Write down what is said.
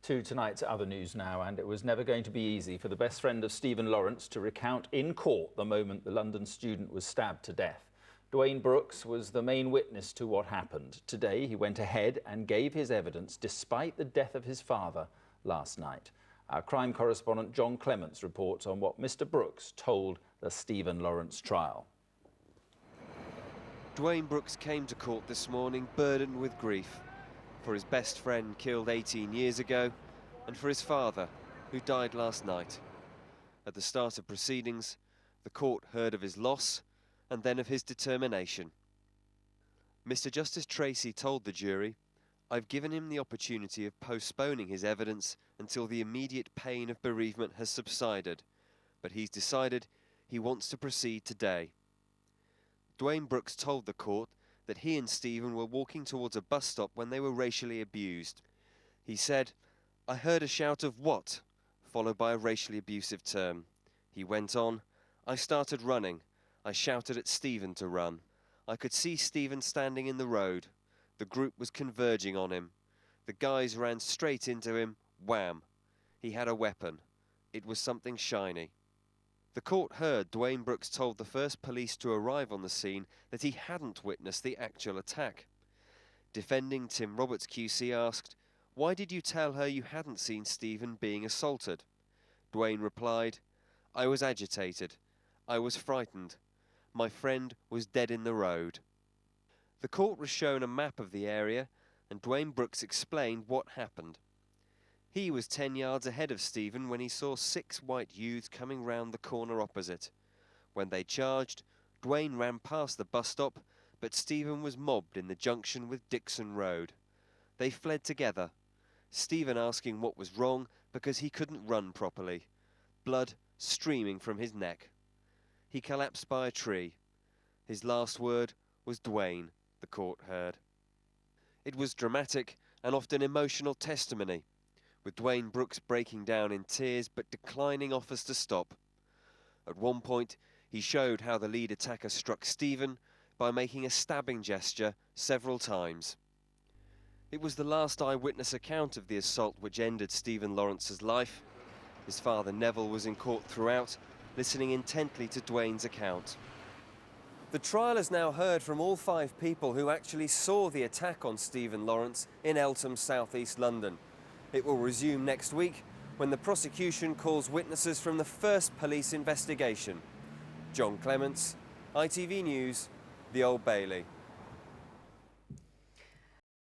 To tonight's other news now, and it was never going to be easy for the best friend of Stephen Lawrence to recount in court the moment the London student was stabbed to death. Dwayne Brooks was the main witness to what happened. Today he went ahead and gave his evidence despite the death of his father last night. Our crime correspondent John Clements reports on what Mr. Brooks told the Stephen Lawrence trial. Dwayne Brooks came to court this morning burdened with grief for his best friend killed 18 years ago and for his father who died last night. At the start of proceedings, the court heard of his loss and then of his determination. Mr. Justice Tracy told the jury, "I've given him the opportunity of postponing his evidence until the immediate pain of bereavement has subsided, but he's decided he wants to proceed today." Dwayne Brooks told the court that he and Stephen were walking towards a bus stop when they were racially abused. He said, "I heard a shout of 'what?' followed by a racially abusive term. He went on, 'I started running. I shouted at Stephen to run. I could see Stephen standing in the road. The group was converging on him. The guys ran straight into him. Wham! He had a weapon. It was something shiny.'" The court heard Dwayne Brooks told the first police to arrive on the scene that he hadn't witnessed the actual attack. Defending Tim Roberts QC asked, "Why did you tell her you hadn't seen Stephen being assaulted?" Dwayne replied, "I was agitated. I was frightened. My friend was dead in the road." The court was shown a map of the area and Dwayne Brooks explained what happened. He was 10 yards ahead of Stephen when he saw 6 white youths coming round the corner opposite. When they charged, Dwayne ran past the bus stop, but Stephen was mobbed in the junction with Dixon Road. They fled together, Stephen asking what was wrong because he couldn't run properly, blood streaming from his neck. He collapsed by a tree. His last word was Dwayne, the court heard. It was dramatic and often emotional testimony, with Dwayne Brooks breaking down in tears but declining offers to stop. At one point, he showed how the lead attacker struck Stephen by making a stabbing gesture several times. It was the last eyewitness account of the assault which ended Stephen Lawrence's life. His father Neville was in court throughout, listening intently to Dwayne's account. The trial has now heard from all 5 people who actually saw the attack on Stephen Lawrence in Eltham, South East London. It will resume next week when the prosecution calls witnesses from the first police investigation. John Clements, ITV News, the Old Bailey.